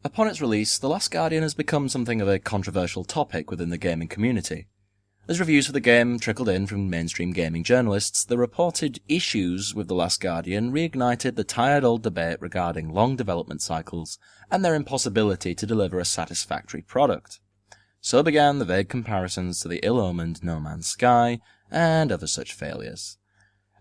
Upon its release, The Last Guardian has become something of a controversial topic within the gaming community. As reviews for the game trickled in from mainstream gaming journalists, the reported issues with The Last Guardian reignited the tired old debate regarding long development cycles and their impossibility to deliver a satisfactory product. So began the vague comparisons to the ill-omened No Man's Sky and other such failures.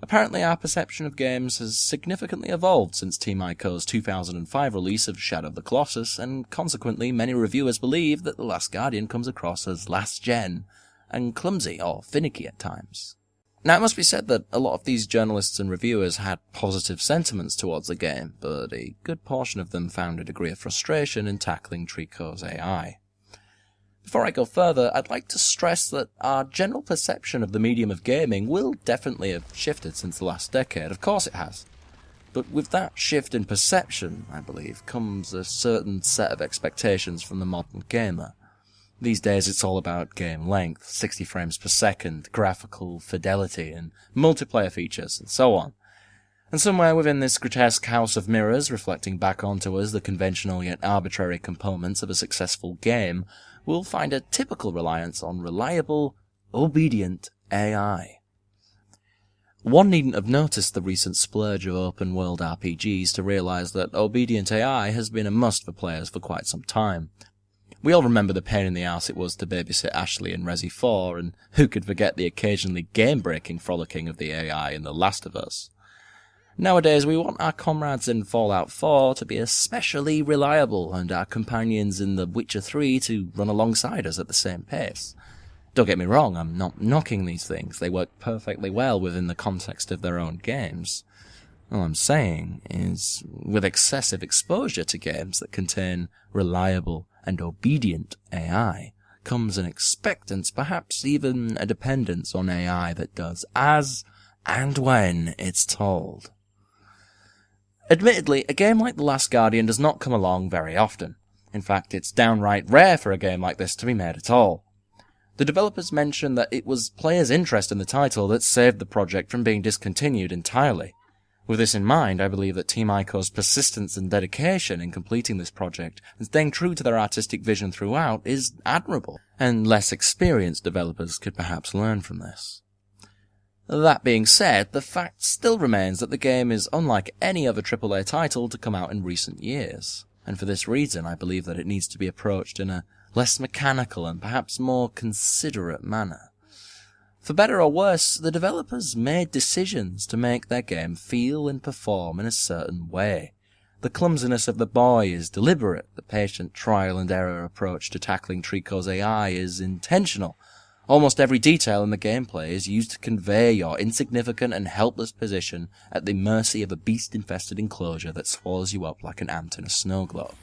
Apparently our perception of games has significantly evolved since Team Ico's 2005 release of Shadow of the Colossus, and consequently many reviewers believe that The Last Guardian comes across as last-gen and clumsy or finicky at times. Now it must be said that a lot of these journalists and reviewers had positive sentiments towards the game, but a good portion of them found a degree of frustration in tackling Trico's AI. Before I go further, I'd like to stress that our general perception of the medium of gaming will definitely have shifted since the last decade. Of course it has. But with that shift in perception, I believe, comes a certain set of expectations from the modern gamer. These days it's all about game length, 60 frames per second, graphical fidelity, and multiplayer features, and so on. And somewhere within this grotesque house of mirrors, reflecting back onto us the conventional yet arbitrary components of a successful game, we'll find a typical reliance on reliable, obedient AI. One needn't have noticed the recent splurge of open-world RPGs to realise that obedient AI has been a must for players for quite some time. We all remember the pain in the arse it was to babysit Ashley in Resi 4, and who could forget the occasionally game-breaking frolicking of the AI in The Last of Us. Nowadays we want our comrades in Fallout 4 to be especially reliable, and our companions in The Witcher 3 to run alongside us at the same pace. Don't get me wrong, I'm not knocking these things, they work perfectly well within the context of their own games. All I'm saying is, with excessive exposure to games that contain reliable and obedient AI, comes an expectance, perhaps even a dependence on AI that does as and when it's told. Admittedly, a game like The Last Guardian does not come along very often. In fact, it's downright rare for a game like this to be made at all. The developers mentioned that it was players' interest in the title that saved the project from being discontinued entirely. With this in mind, I believe that Team Ico's persistence and dedication in completing this project and staying true to their artistic vision throughout is admirable, and less experienced developers could perhaps learn from this. That being said, the fact still remains that the game is unlike any other AAA title to come out in recent years, and for this reason I believe that it needs to be approached in a less mechanical and perhaps more considerate manner. For better or worse, the developers made decisions to make their game feel and perform in a certain way. The clumsiness of the boy is deliberate, the patient trial and error approach to tackling Trico's AI is intentional. Almost every detail in the gameplay is used to convey your insignificant and helpless position at the mercy of a beast-infested enclosure that swallows you up like an ant in a snow globe.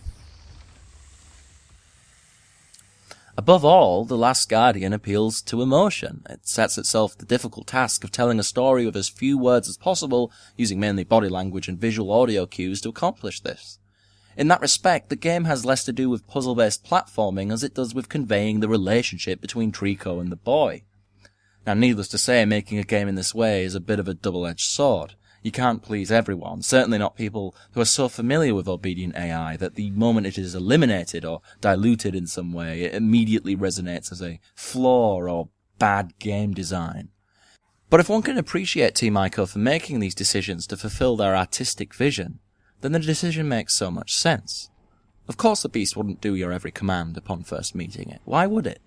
Above all, The Last Guardian appeals to emotion. It sets itself the difficult task of telling a story with as few words as possible, using mainly body language and visual audio cues to accomplish this. In that respect, the game has less to do with puzzle-based platforming as it does with conveying the relationship between Trico and the boy. Now, needless to say, making a game in this way is a bit of a double-edged sword. You can't please everyone, certainly not people who are so familiar with obedient AI that the moment it is eliminated or diluted in some way, it immediately resonates as a flaw or bad game design. But if one can appreciate Team Ico for making these decisions to fulfill their artistic vision, then the decision makes so much sense. Of course the beast wouldn't do your every command upon first meeting it. Why would it?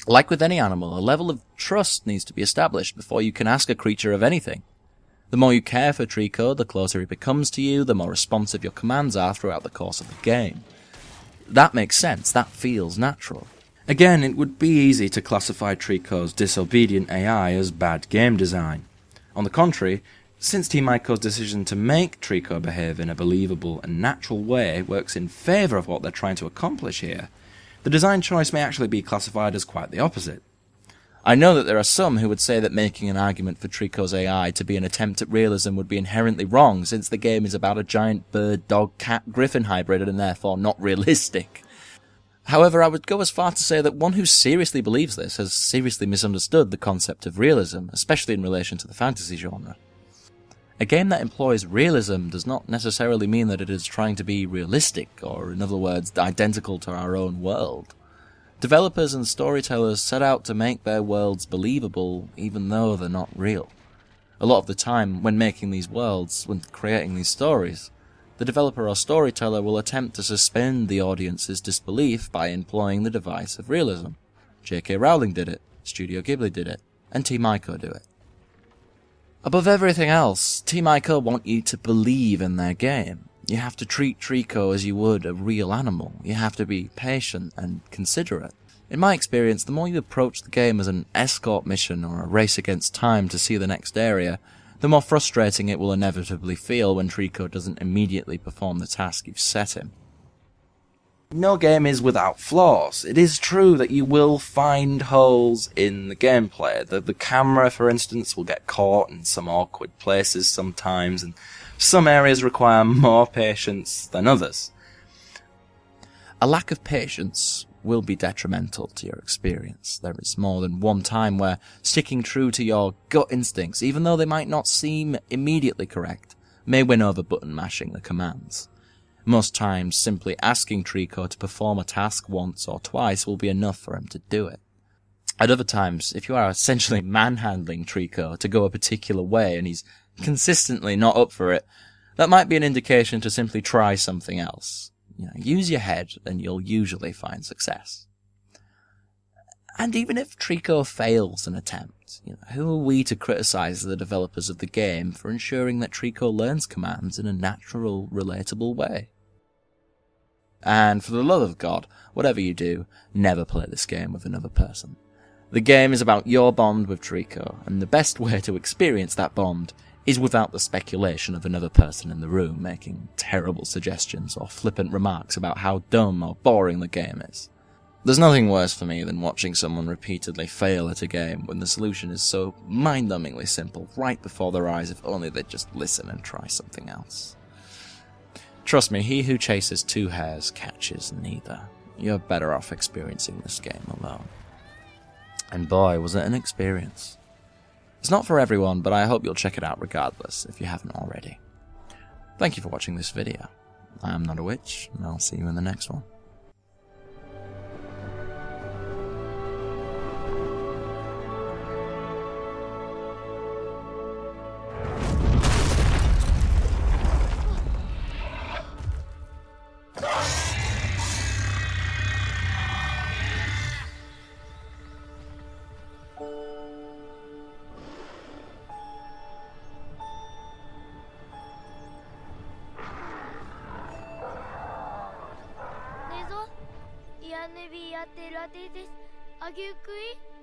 Like with any animal, a level of trust needs to be established before you can ask a creature of anything. The more you care for Trico, the closer he becomes to you, the more responsive your commands are throughout the course of the game. That makes sense, that feels natural. Again, it would be easy to classify Trico's disobedient AI as bad game design. On the contrary, since Team Ico's decision to make Trico behave in a believable and natural way works in favour of what they're trying to accomplish here, the design choice may actually be classified as quite the opposite. I know that there are some who would say that making an argument for Trico's AI to be an attempt at realism would be inherently wrong, since the game is about a giant bird-dog-cat-griffin hybrid and therefore not realistic. However, I would go as far to say that one who seriously believes this has seriously misunderstood the concept of realism, especially in relation to the fantasy genre. A game that employs realism does not necessarily mean that it is trying to be realistic, or in other words, identical to our own world. Developers and storytellers set out to make their worlds believable, even though they're not real. A lot of the time, when making these worlds, when creating these stories, the developer or storyteller will attempt to suspend the audience's disbelief by employing the device of realism. J.K. Rowling did it, Studio Ghibli did it, and Team Ico do it. Above everything else, Team Ico want you to believe in their game. You have to treat Trico as you would a real animal. You have to be patient and considerate. In my experience, the more you approach the game as an escort mission or a race against time to see the next area, the more frustrating it will inevitably feel when Trico doesn't immediately perform the task you've set him. No game is without flaws. It is true that you will find holes in the gameplay. The camera, for instance, will get caught in some awkward places sometimes, and some areas require more patience than others. A lack of patience will be detrimental to your experience. There is more than one time where sticking true to your gut instincts, even though they might not seem immediately correct, may win over button mashing the commands. Most times, simply asking Trico to perform a task once or twice will be enough for him to do it. At other times, if you are essentially manhandling Trico to go a particular way and he's consistently not up for it, that might be an indication to simply try something else. Use your head and you'll usually find success. And even if Trico fails an attempt, who are we to criticize the developers of the game for ensuring that Trico learns commands in a natural, relatable way? And for the love of God, whatever you do, never play this game with another person. The game is about your bond with Trico, and the best way to experience that bond is without the speculation of another person in the room making terrible suggestions or flippant remarks about how dumb or boring the game is. There's nothing worse for me than watching someone repeatedly fail at a game when the solution is so mind-numbingly simple right before their eyes if only they'd just listen and try something else. Trust me, he who chases two hares catches neither. You're better off experiencing this game alone. And boy, was it an experience. It's not for everyone, but I hope you'll check it out regardless, if you haven't already. Thank you for watching this video. I am not a witch, and I'll see you in the next one. Nezo, イヤネビやってラテです。あげくい